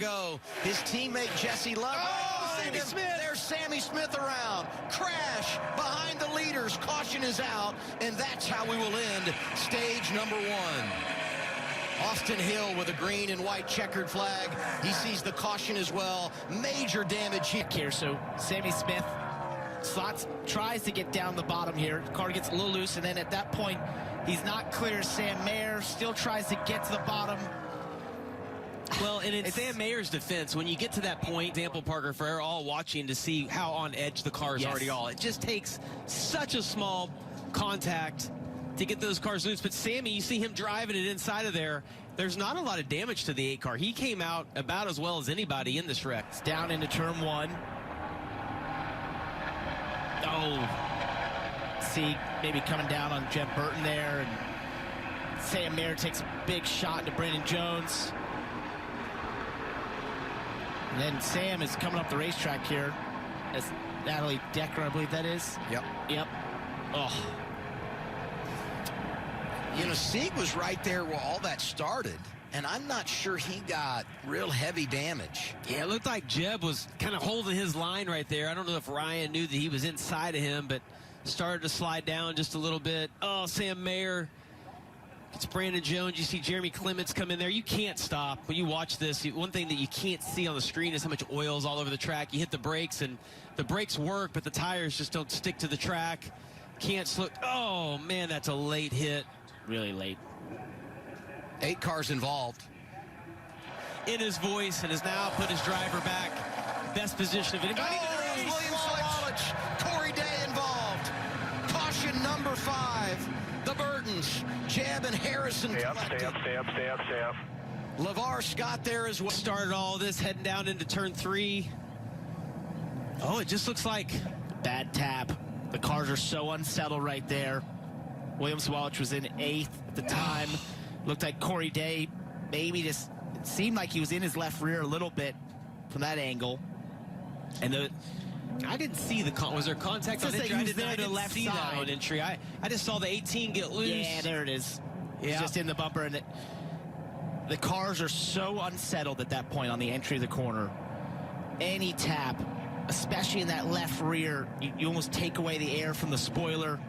go. His teammate Jesse Love. Oh, Sammy Smith. There's Sammy Smith around. Crash behind the leaders. Caution is out, and that's how we will end stage number 1. Austin Hill with a green and white checkered flag. He sees the caution as well. Major damage here. So Sammy Smith tries to get down the bottom here. The car gets a little loose, and then at that point, he's not clear. Sam Mayer still tries to get to the bottom. Well, and in Sam Mayer's defense, when you get to that point, example, Parker, for all watching to see how on edge the cars already are. It just takes such a small contact to get those cars loose. But Sammy, you see him driving it inside of there. There's not a lot of damage to the 8 car. He came out about as well as anybody in this wreck. It's down into turn 1. Oh, see, maybe coming down on Jeb Burton there, and Sam Mayer takes a big shot to Brandon Jones. And then Sam is coming up the racetrack here as Natalie Decker, I believe that is. Yep. Oh. You know, Sieg was right there where all that started, and I'm not sure he got real heavy damage. Yeah, it looked like Jeb was kind of holding his line right there. I don't know if Ryan knew that he was inside of him, but started to slide down just a little bit. Oh, Sam Mayer. It's Brandon Jones. You see Jeremy Clements come in there. You can't stop. When you watch this, one thing that you can't see on the screen is how much oil's all over the track. You hit the brakes, and the brakes work, but the tires just don't stick to the track. Can't slow. Oh, man, that's a late hit. Really late. 8 cars involved. In his voice, and has now put his driver back. Best position of anybody. Williams, Corey Day involved. Caution number 5. The Burtons, Jeb and Harrison. Stay up. LeVar Scott there as well. Started all this heading down into turn 3. Oh, it just looks like bad tap. The cars are so unsettled right there. Williams Welch was in 8th at the time. Looked like Corey Day maybe just, it seemed like he was in his left rear a little bit from that angle. And I didn't see the was there contact on entry? I didn't left see that on entry. I just saw the 18 get loose. Yeah, there it is. It's just in the bumper, and the cars are so unsettled at that point on the entry of the corner. Any tap, especially in that left rear, you almost take away the air from the spoiler.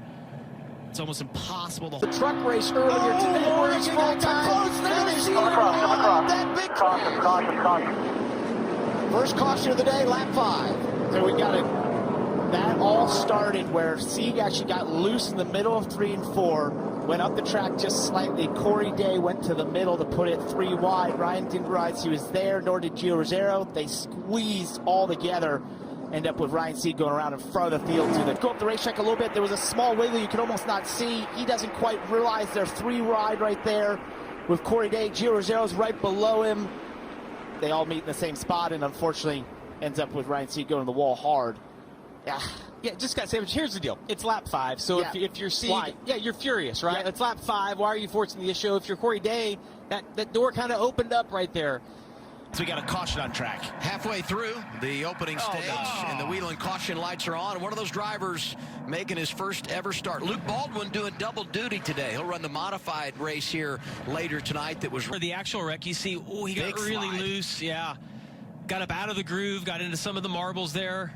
It's almost impossible to hold. The truck race earlier today. Morgan's full time finish. That big caution. First caution of the day, lap 5. So we got it. That all started where Sieg actually got loose in the middle of 3 and 4. Went up the track just slightly. Corey Day went to the middle to put it 3 wide. Ryan didn't realize he was there, nor did Gio Rosero. They squeezed all together. End up with Ryan Sieg going around in front of the field. Go up the racetrack a little bit. There was a small wiggle you could almost not see. He doesn't quite realize they're 3 wide right there with Corey Day. Gio Rosero's right below him. They all meet in the same spot, and unfortunately ends up with Ryan Sieg going to the wall hard. Yeah, just got to say, here's the deal. It's lap 5, so if you're Sieg, you're furious, right? It's lap 5. Why are you forcing the issue? If you're Corey Day, that door kind of opened up right there. So we got a caution on track. Halfway through the opening stage, and the wheel and caution lights are on. One of those drivers making his first ever start. Luke Baldwin doing double duty today. He'll run the modified race here later tonight. That was for the actual wreck. You see, he got really loose. Yeah, got up out of the groove, got into some of the marbles there.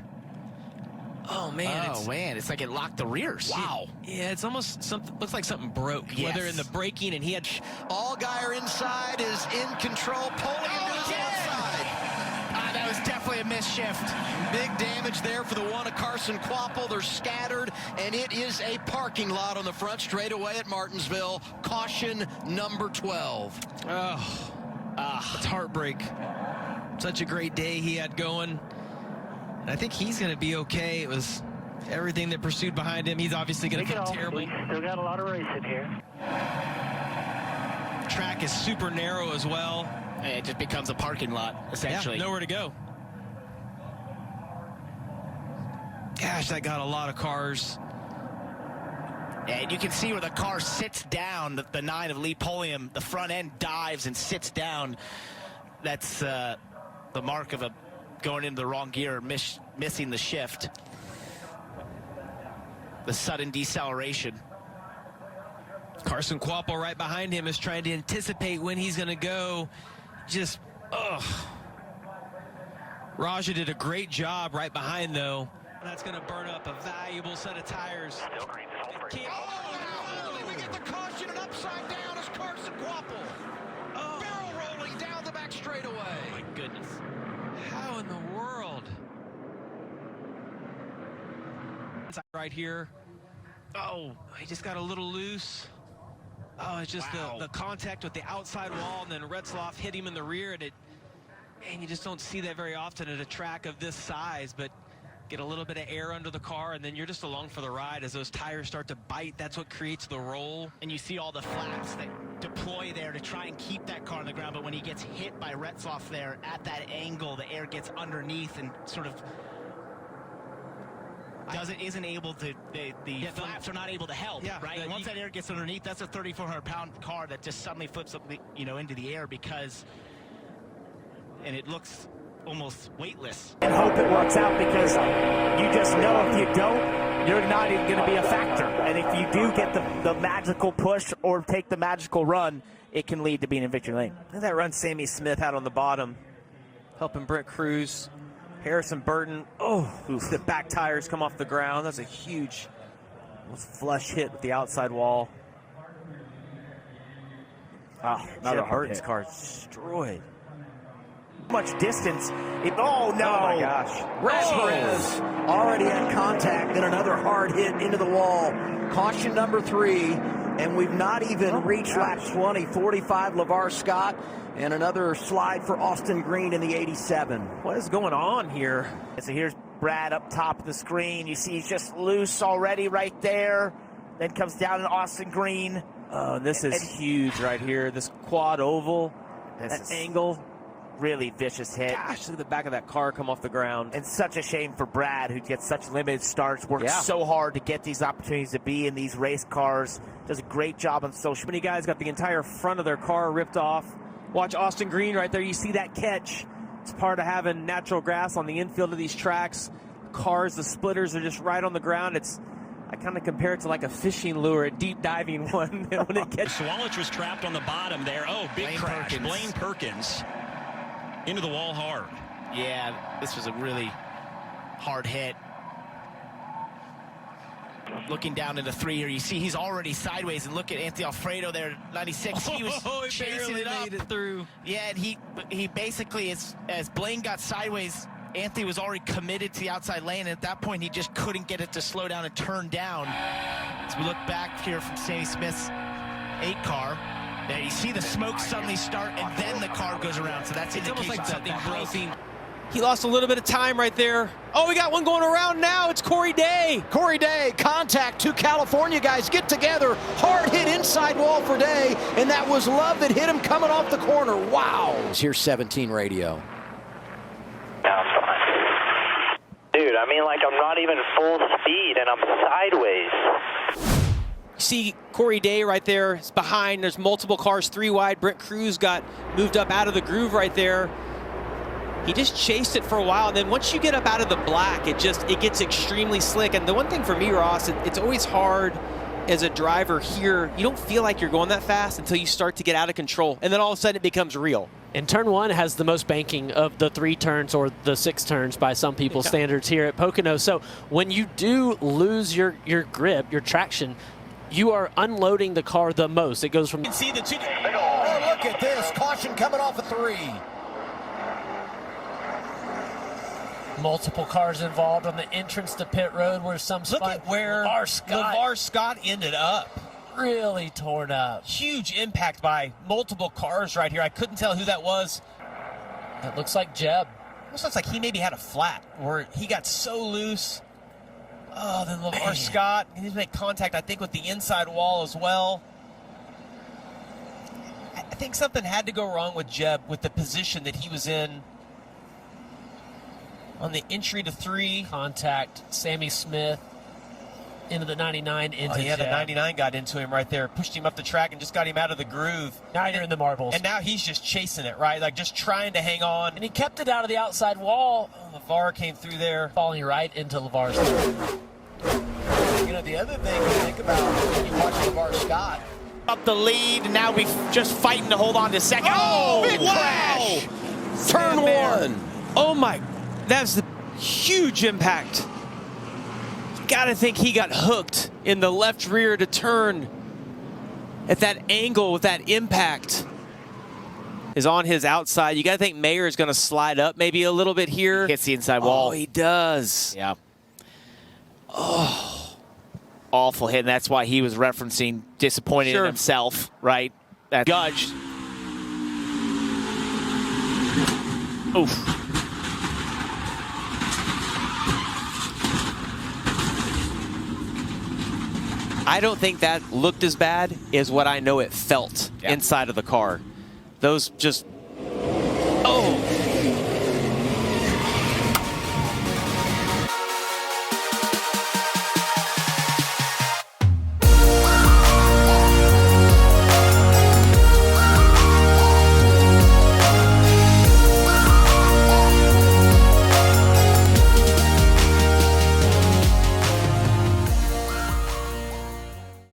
Oh man! It's like it locked the rears. Wow. Yeah, it's almost something. Looks like something broke. Whether in the braking, and he had. Allgaier inside is in control, pulling into his outside. That was definitely a misshift. Big damage there for the one of Carson Quapple. They're scattered, and it is a parking lot on the front straightaway at Martinsville. Caution number 12. It's heartbreak. Such a great day he had going. I think he's going to be okay. It was everything that pursued behind him. He's obviously going to come terrible. We still got a lot of racing here. Track is super narrow as well. It just becomes a parking lot, essentially. Yeah, nowhere to go. Gosh, that got a lot of cars. And you can see where the car sits down, the 9 of Lee Pulliam. The front end dives and sits down. That's the mark of going into the wrong gear, missing the shift. The sudden deceleration. Carson Quapple right behind him is trying to anticipate when he's going to go. Just, Raja did a great job right behind, though. That's going to burn up a valuable set of tires. Still green, full green. Finally, we get the caution and upside down as Carson Quapple. Barrel rolling down the back straightaway. Oh, my goodness. How in the world? Right here. Oh, he just got a little loose. Oh, it's just the contact with the outside wall, and then Retzloff hit him in the rear, and man, you just don't see that very often at a track of this size, but get a little bit of air under the car, and then you're just along for the ride as those tires start to bite. That's what creates the roll. And you see all the flaps that deploy there to try and keep that car on the ground, but when he gets hit by Retzloff there at that angle, the air gets underneath and sort of isn't able to, the flaps are not able to help, right? And once that air gets underneath, that's a 3,400-pound car that just suddenly flips up, into the air and it looks almost weightless. And hope it works out, because you just know if you don't, you're not even going to be a factor. And if you do get the magical push or take the magical run, it can lead to being in victory lane. Look at that run Sammy Smith had on the bottom, helping Brent Cruz. Harrison Burton, the back tires come off the ground. That's a huge flush hit with the outside wall. Another Burton's car destroyed. Much distance. Oh, no. Oh, my gosh. Perez already had contact and another hard hit into the wall. Caution number 3, and we've not even reached lap 20. 45, LeVar Scott, and another slide for Austin Green in the 87. What is going on here? So here's Brad up top of the screen. You see he's just loose already right there. Then comes down to Austin Green. Oh, this is huge right here. This quad oval, This angle. Really vicious hit. Gosh, look at the back of that car come off the ground. And such a shame for Brad, who gets such limited starts, works so hard to get these opportunities to be in these race cars. Does a great job on social. Many guys got the entire front of their car ripped off. Watch Austin Green right there. You see that catch. It's part of having natural grass on the infield of these tracks. Cars, the splitters are just right on the ground. I kind of compare it to like a fishing lure, a deep diving one. When it gets Swalich was trapped on the bottom there. Oh, big Blaine crash. Perkins. Blaine Perkins into the wall hard. Yeah, this was a really hard hit. Looking down into 3 here, you see he's already sideways, and look at Anthony Alfredo there, 96. He was chasing it up. Made it through. Yeah, and he basically, as Blaine got sideways, Anthony was already committed to the outside lane, and at that point he just couldn't get it to slow down and turn down. As we look back here from Sammy Smith's 8 car, there you see the smoke suddenly start, and then the car goes around, so that's It's almost indication like something something broke. He lost a little bit of time right there. Oh, we got one going around now. It's Corey Day. Corey Day, contact. 2 California guys get together. Hard hit inside wall for Day, and that was Love that hit him coming off the corner. Wow. Here's 17 radio. Dude, I mean, like, I'm not even full speed, and I'm sideways. See Corey Day right there. It's behind. There's multiple cars 3 wide. Brent Cruz got moved up out of the groove right there. He just chased it for a while, and then once you get up out of the black, it gets extremely slick. And the one thing for me, Ross, it's always hard as a driver here. You don't feel like you're going that fast until you start to get out of control, and then all of a sudden it becomes real. And turn 1 has the most banking of the 3 turns, or the 6 turns by some people's standards here at Pocono. So when you do lose your grip, your traction, you are unloading the car the most. It goes from... You can see the 2... Oh, look at this. Caution coming off of 3. multiple cars involved on the entrance to pit road where some Look at where LeVar Scott ended up. Really torn up. Huge impact by multiple cars right here. I couldn't tell who that was. It looks like Jeb. Almost looks like he maybe had a flat where he got so loose. Oh, then LeVar Scott, he needs to make contact, I think, with the inside wall as well. I think something had to go wrong with Jeb with the position that he was in on the entry to 3. Contact Sammy Smith into the 99 into Jeb. the 99 got into him right there, pushed him up the track and just got him out of the groove. Now you're in the marbles. And now he's just chasing it, right? Like just trying to hang on. And he kept it out of the outside wall. Oh, LeVar came through there. Falling right into LeVar's through. You know, the other thing to think about when you watch LeVar Scott. Up the lead, and now we're just fighting to hold on to second. Oh, big wow. crash! Turn 1. Oh my That's the huge impact. Gotta think he got hooked in the left rear to turn at that angle with that impact. Is on his outside. You gotta think Mayer is gonna slide up maybe a little bit here. Hits the inside wall. Oh, he does. Yeah. Oh, awful hit, and that's why he was referencing disappointed in himself, right? That Judge. Oof. I don't think that looked as bad as what I know it felt inside of the car. Those just, oh,